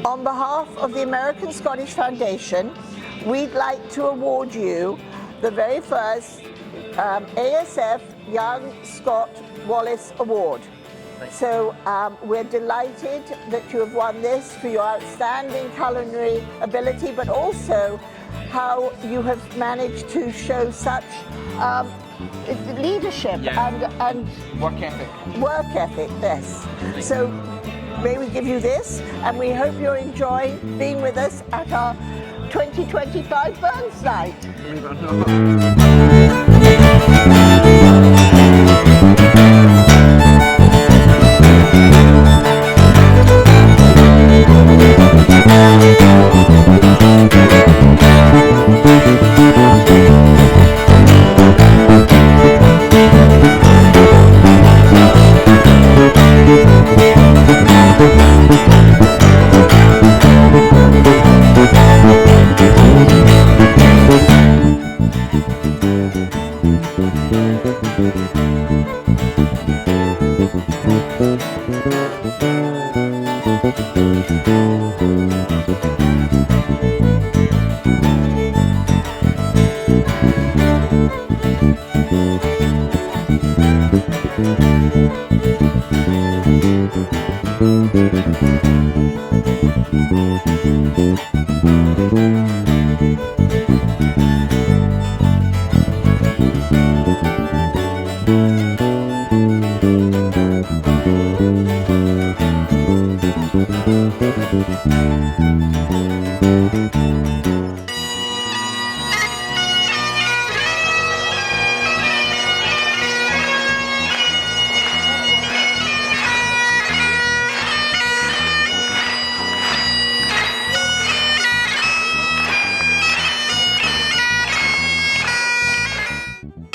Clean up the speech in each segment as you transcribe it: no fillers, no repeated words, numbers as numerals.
On behalf of the American Scottish Foundation, we'd like to award you the very first ASF Young Scot Wallace Award. So we're delighted that you have won this for your outstanding culinary ability, but also how you have managed to show such leadership and work ethic. Work ethic, yes. So may we give you this, and we hope you're enjoying being with us at our 2025 Burns Night.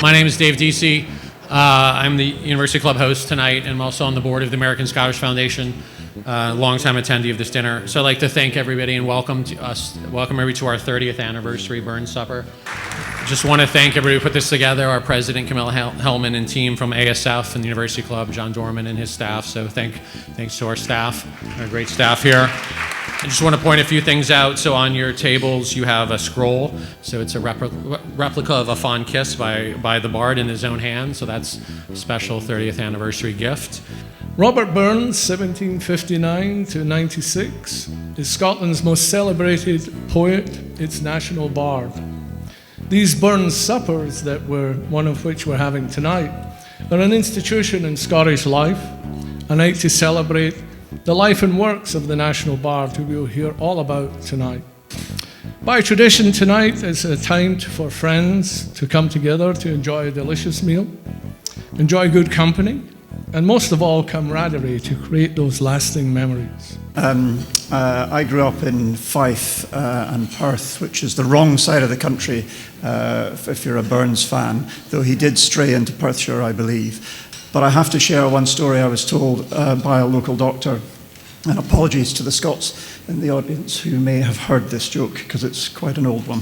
My name is Dave Deasy. I'm the University Club host tonight, and I'm also on the board of the American Scottish Foundation, longtime attendee of this dinner. So I'd like to thank everybody and welcome everybody to our 30th anniversary Burns Supper. Just want to thank everybody who put this together, our president, Camilla Hellman, and team from ASF and the University Club, John Dorman and his staff. So thanks to our staff, our great staff here. I just want to point a few things out. So on your tables, you have a scroll. So it's a replica of A Fond Kiss by the Bard in his own hand. So that's a special 30th anniversary gift. Robert Burns, 1759 to 96, is Scotland's most celebrated poet, its national bard. These Burns suppers, one of which we're having tonight, are an institution in Scottish life, a night to celebrate the life and works of the national bard, who we'll hear all about tonight. By tradition, tonight is a time for friends to come together to enjoy a delicious meal, enjoy good company, and most of all, camaraderie to create those lasting memories. I grew up in Fife and Perth, which is the wrong side of the country if you're a Burns fan, though he did stray into Perthshire, I believe. But I have to share one story I was told by a local doctor, and apologies to the Scots in the audience who may have heard this joke, because it's quite an old one.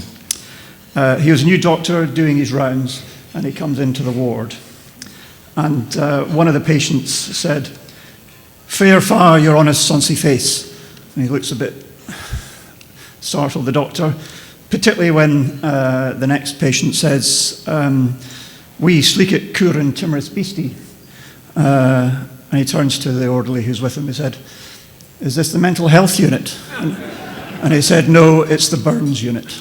He was a new doctor doing his rounds, and he comes into the ward. And one of the patients said, "Fair far, your honest sonsy face." And he looks a bit startled, the doctor, particularly when the next patient says, "We sleek it cur and timorous beastie." And he turns to the orderly who's with him. He said, "Is this the mental health unit?" And he said, "No, it's the Burns unit."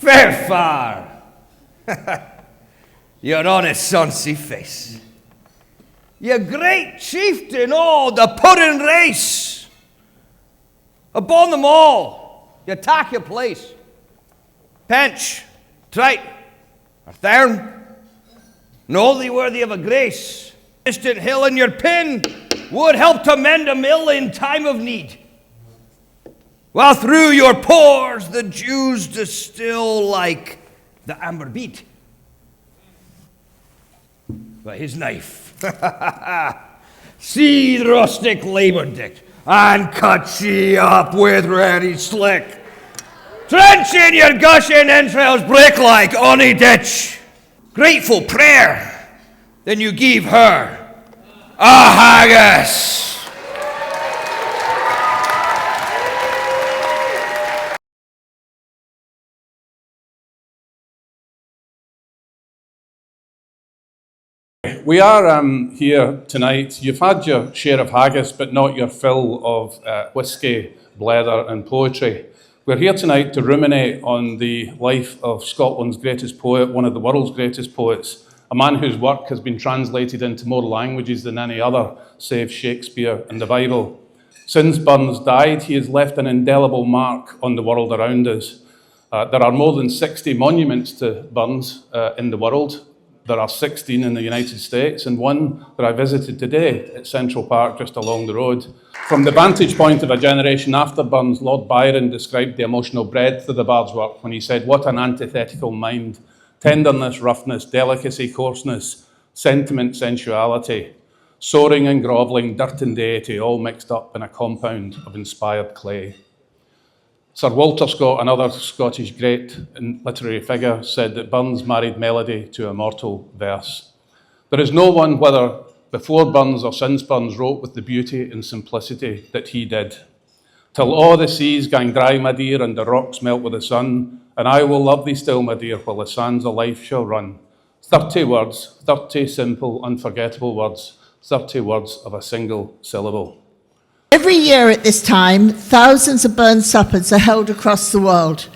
Fair far, your honest sonsy face, you great chieftain o' the pudding race. Upon them all, you tak your place. Pinch, Trite, or Thern, and all thee worthy of a grace. Distant hill in your pen would help to mend a mill in time of need. While through your pores the dews distill like the amber bead. But his knife, see the rustic laboured it, and cut ye up with ready slick. Trench in your gushing entrails break like ony ditch. Grateful prayer, then you give her a haggis. We are here tonight. You've had your share of haggis, but not your fill of whiskey, blether and poetry. We're here tonight to ruminate on the life of Scotland's greatest poet, one of the world's greatest poets, a man whose work has been translated into more languages than any other, save Shakespeare and the Bible. Since Burns died, he has left an indelible mark on the world around us. There are more than 60 monuments to Burns in the world. There are 16 in the United States and one that I visited today at Central Park just along the road. From the vantage point of a generation after Burns, Lord Byron described the emotional breadth of the bard's work when he said, "What an antithetical mind, tenderness, roughness, delicacy, coarseness, sentiment, sensuality, soaring and grovelling, dirt and deity, all mixed up in a compound of inspired clay." Sir Walter Scott, another Scottish great and literary figure, said that Burns married melody to immortal verse. There is no one, whether before Burns or since Burns, wrote with the beauty and simplicity that he did. "Till all the seas gang dry, my dear, and the rocks melt with the sun, and I will love thee still, my dear, while the sands of life shall run." 30 words, 30 simple, unforgettable words, 30 words of a single syllable. Every year at this time, thousands of Burns suppers are held across the world.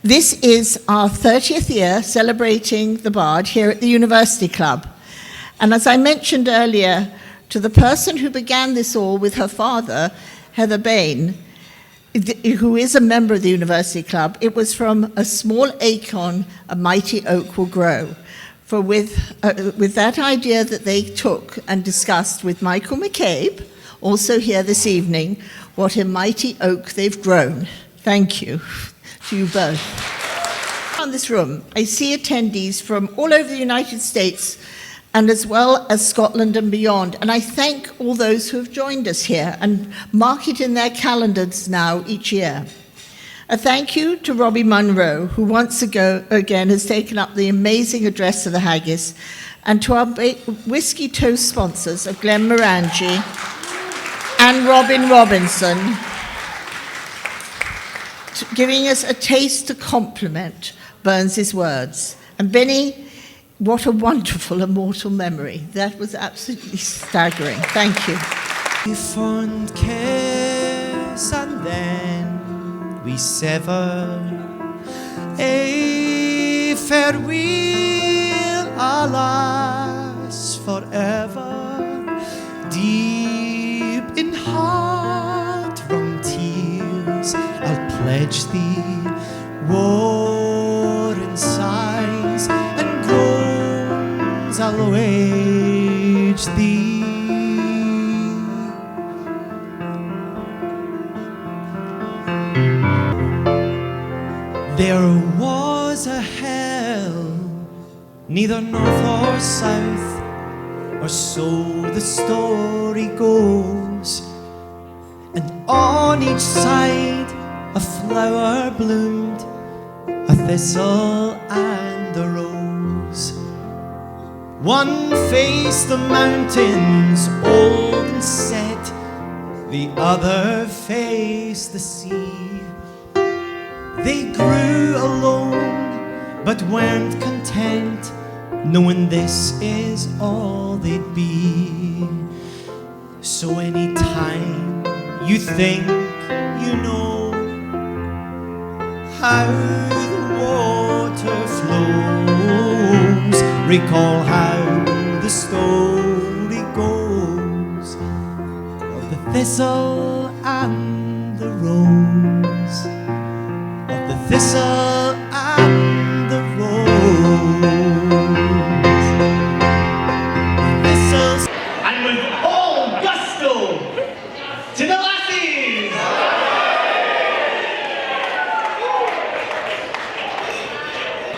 This is our 30th year celebrating the Bard here at the University Club. And as I mentioned earlier, to the person who began this all with her father, Heather Bain, who is a member of the University Club, it was from a small acorn a mighty oak will grow. For with that idea that they took and discussed with Michael McCabe, also here this evening, what a mighty oak they've grown. Thank you to you both. In this room, I see attendees from all over the United States and as well as Scotland and beyond. And I thank all those who have joined us here and mark it in their calendars now each year. A thank you to Robbie Munro, who once again has taken up the amazing address of the haggis, and to our Whiskey Toast sponsors of Glenmorangie and Robin Robinson, giving us a taste to complement Burns's words. And Benny, what a wonderful immortal memory. That was absolutely staggering. Thank you. A fond kiss and then we sever. A farewell, alas, forever. Deep in heart-wrung tears, I'll pledge thee war and sighs and groans I'll wage thee. There was a hell, neither north or south, or so the story goes, and on each side a flower bloomed, a thistle and a rose. One faced the mountains old and set, the other faced the sea. They grew alone but weren't content, knowing this is all they'd be. So anytime you think you know how the water flows, recall how the story goes of the thistle and the rose, of the thistle and the rose.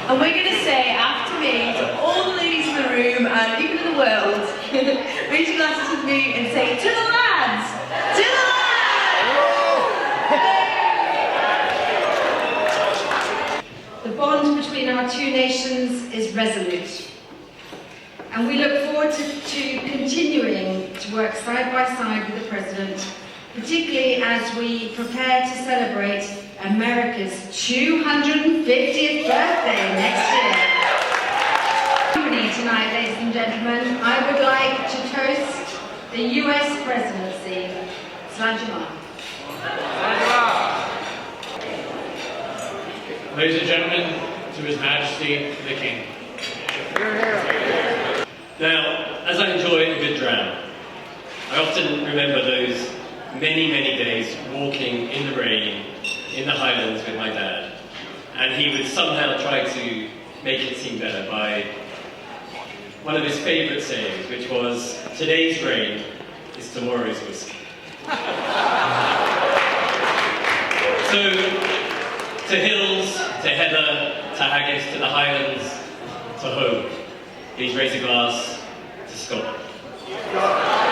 And we're going to say after me to all the ladies in the room and even in the world, raise your glasses with me and say, to the lads! To the lads! The bond between our two nations is resolute. And we look forward to continuing to work side by side with the President, particularly as we prepare to celebrate America's 250th birthday next year. Tonight, ladies and gentlemen, I would like to toast the US presidency. Slàinte mhath. Ladies and gentlemen, to His Majesty the King. Now, as I enjoy a good dram, I often remember those many, many days walking in the rain in the Highlands with my dad. And he would somehow try to make it seem better by one of his favourite sayings, which was, today's rain is tomorrow's whiskey. So, to hills, to heather, to haggis, to the Highlands, to home, please raise a glass to Scotland. Yeah.